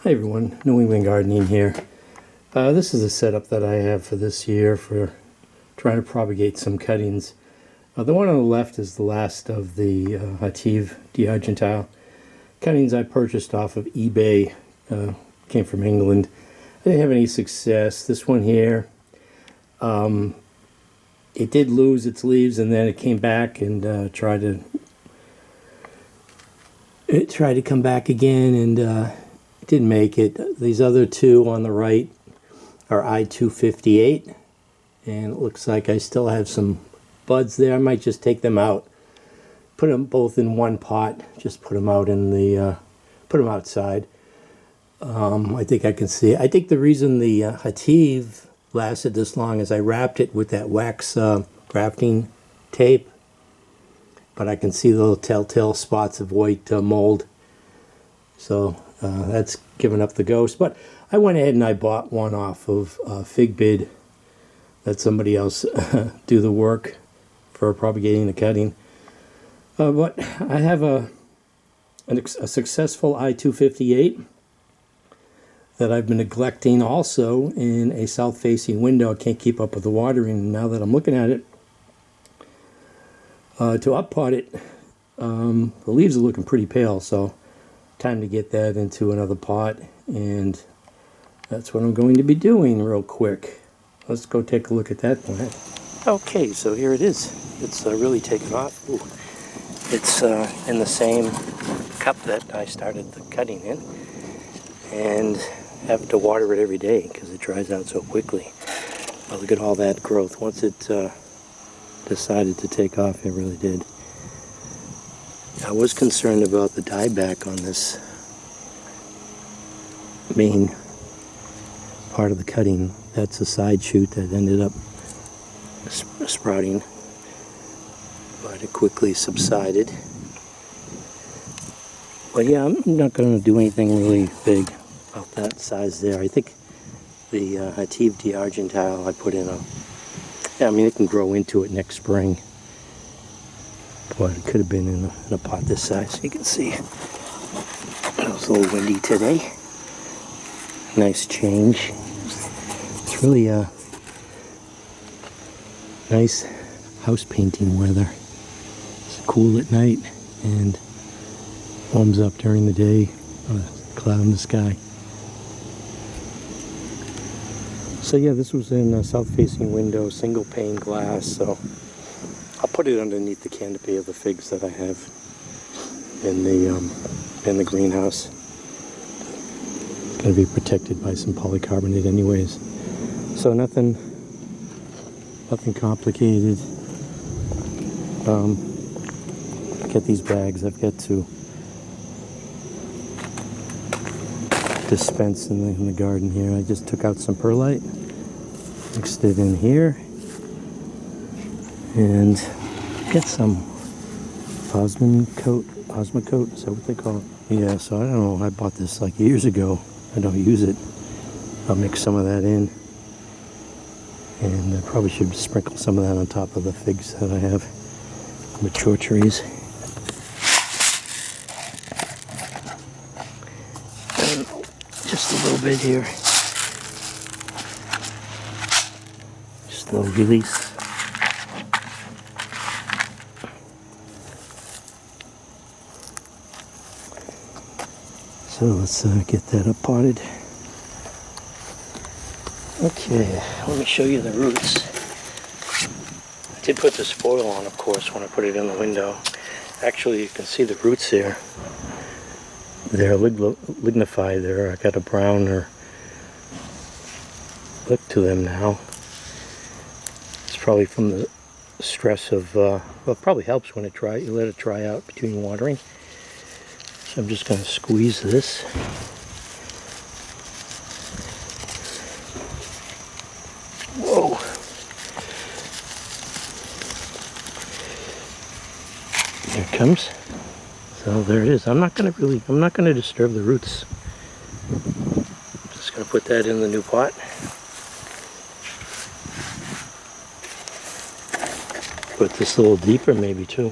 Hi everyone, New England Gardening here. This is a setup that I have for this year for trying to propagate some cuttings. The one on the left is the last of the Hativ d'Argentile cuttings I purchased off of eBay. Came from England. I didn't have any success. This one here, it did lose its leaves and then it came back and tried to come back again and didn't make it. These other two on the right are I-258, and it looks like I still have some buds there. I might just take them out, put them both in one pot, just put them out in the put them outside. I think I can see. I think the reason the Hativ lasted this long is I wrapped it with that wax grafting tape, but I can see the little telltale spots of white mold. So that's given up the ghost. But I went ahead and I bought one off of FigBid. Let somebody else do the work for propagating the cutting. But I have a successful I-258 that I've been neglecting also in a south-facing window. I can't keep up with the watering. Now that I'm looking at it, to up-pot it, the leaves are looking pretty pale, so time to get that into another pot, and that's what I'm going to be doing real quick. Let's go take a look at that plant. Okay, so here it is. It's really taken off. Ooh. It's in the same cup that I started the cutting in, and have to water it every day because it dries out so quickly. But look at all that growth. Once it decided to take off, it really did. I was concerned about the dieback on this main part of the cutting. That's a side shoot that ended up sprouting, but it quickly subsided. But yeah, I'm not going to do anything really big about that size there. I think the Hativ d'Argentile I put in I mean, it can grow into it next spring. But it could have been in a pot this size. You can see it was a little windy today. Nice change. It's really nice house painting weather. It's cool at night and warms up during the day. A cloud in the sky. So yeah, this was in a south-facing window, single pane glass. So I'll put it underneath the canopy of the figs that I have in the greenhouse. It's going to be protected by some polycarbonate anyways. So nothing complicated. Get these bags. I've got to dispense in the garden here. I just took out some perlite, mixed it in here, and get some Osmocote, is that what they call it? Yeah, so I don't know, I bought this like years ago. I don't use it. I'll mix some of that in, and I probably should sprinkle some of that on top of the figs that I have, mature trees. And just a little bit here, just a little release. So let's get that up potted. Okay, let me show you the roots. I did put this foil on, of course, when I put it in the window. Actually, you can see the roots here. They're lignified. They're got a browner look to them now. It's probably from the stress of, well, it probably helps when you let it dry out between watering. So I'm just going to squeeze this. Whoa! There it comes. So there it is. I'm not going to disturb the roots. I'm just going to put that in the new pot. Put this a little deeper maybe too.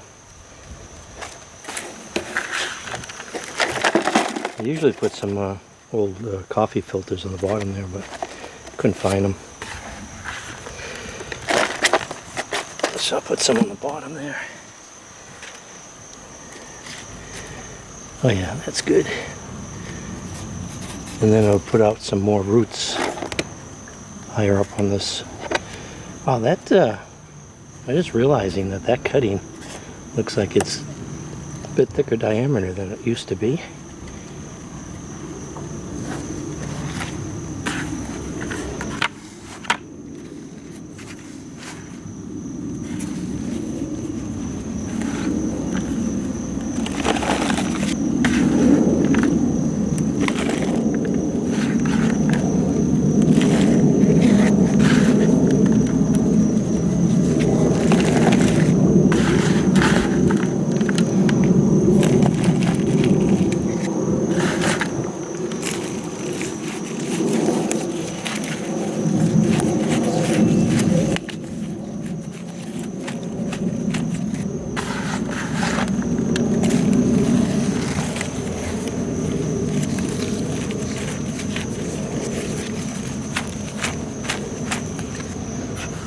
I usually put some old coffee filters on the bottom there, but couldn't find them. So I'll put some on the bottom there. Oh yeah, that's good. And then I'll put out some more roots higher up on this. Oh, that, I'm just realizing that that cutting looks like it's a bit thicker diameter than it used to be.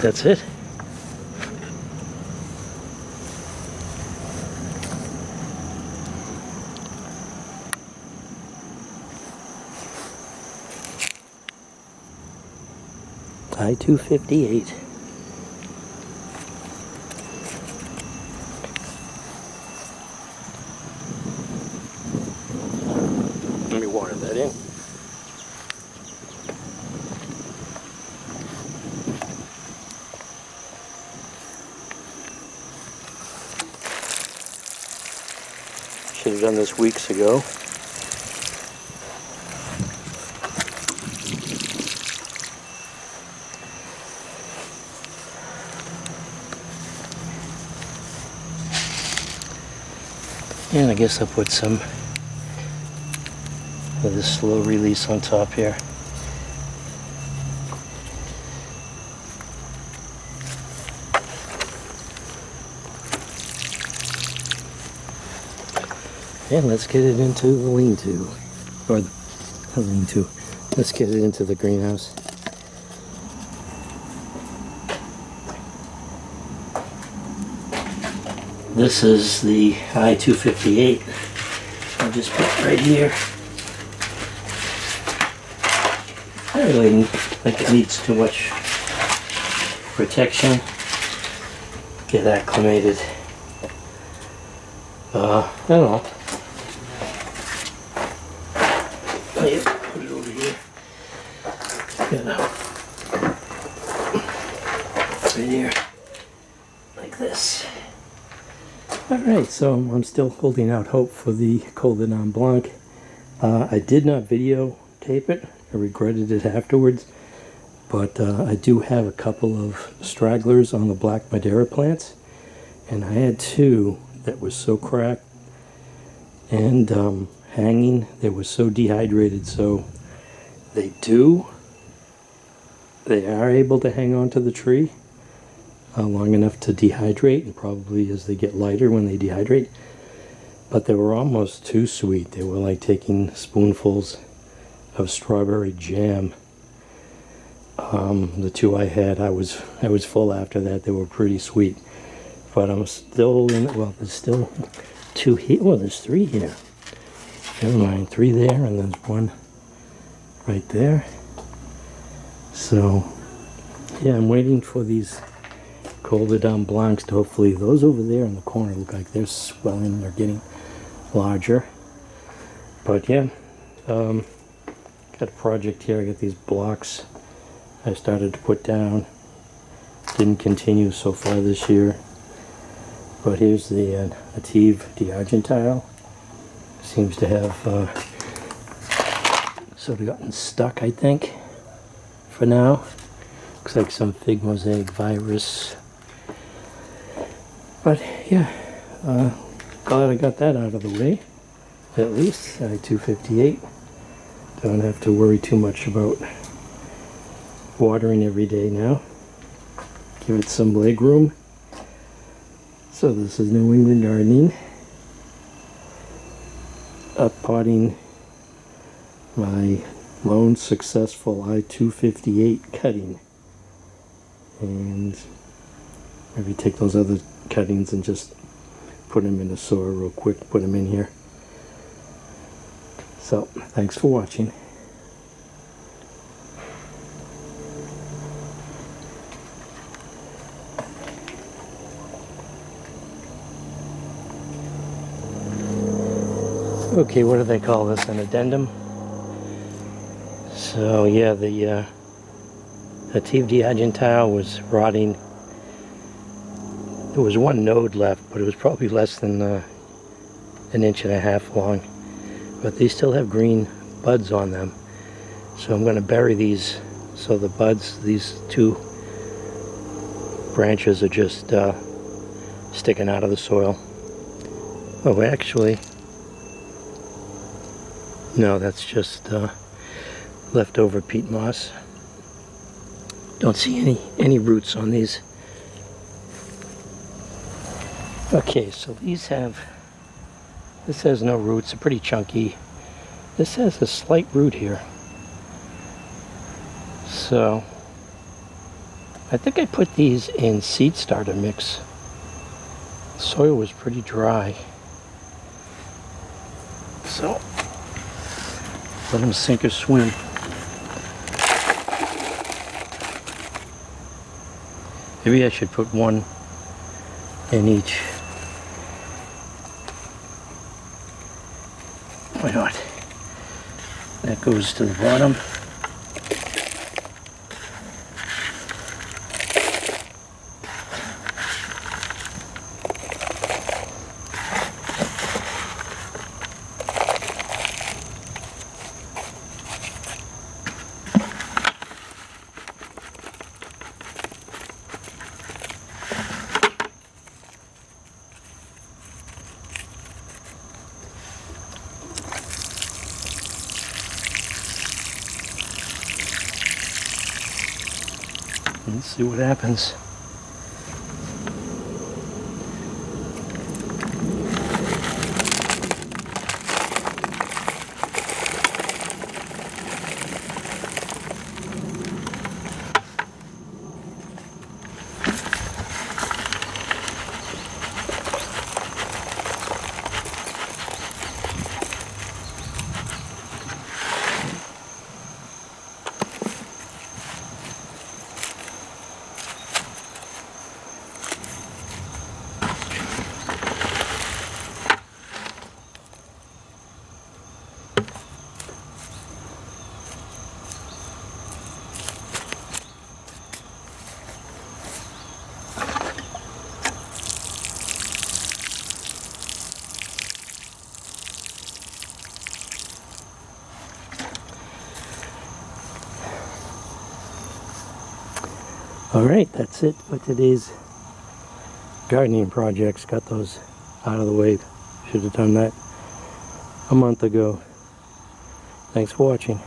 That's it. I-258. Let me water that in. Should have done this weeks ago. And I guess I'll put some of this slow release on top here. And let's get it into the lean-to, or the lean-to. Let's get it into the greenhouse. This is the I-258. I'll just put it right here. I really think it needs too much protection. Get acclimated. I don't know. Oh, yeah, put it over here. Right here. Like this. Alright, so I'm still holding out hope for the Col de Nam Blanc. I did not videotape it. I regretted it afterwards. But I do have a couple of stragglers on the black Madeira plants. And I had two that was so cracked and hanging. They were so dehydrated, so they are able to hang on to the tree long enough to dehydrate, and probably as they get lighter when they dehydrate. But they were almost too sweet. They were like taking spoonfuls of strawberry jam. The two I had, I was full after that. They were pretty sweet. But I'm still in, well, there's still two here. Well, there's three here. Never mind, three there, and there's one right there. So, yeah, I'm waiting for these Col de Nam Blancs to hopefully, those over there in the corner look like they're swelling, they're getting larger. But yeah, got a project here. I got these blocks I started to put down. Didn't continue so far this year. But here's the Native d'Argentile. Seems to have sort of gotten stuck, I think, for now. Looks like some fig mosaic virus. But yeah, glad I got that out of the way. At least, I-258. Don't have to worry too much about watering every day now. Give it some leg room. So this is New England Gardening. Potting my lone successful I-258 cutting. And maybe take those other cuttings and just put them in the soil real quick, put them in here. So, thanks for watching. Okay, what do they call this? An addendum? So yeah, the TFD Argentile was rotting. There was one node left, but it was probably less than an inch and a half long. But they still have green buds on them. So I'm going to bury these so the buds, these two branches are just sticking out of the soil. Oh, actually, no, that's just leftover peat moss. Don't see any roots on these. Okay, so this has no roots, they're pretty chunky. This has a slight root here. So I think I put these in seed starter mix. The soil was pretty dry. So let them sink or swim. Maybe I should put one in each. Why not? That goes to the bottom. Let's see what happens. Alright, that's it for today's gardening projects. Got those out of the way. Should have done that a month ago. Thanks for watching.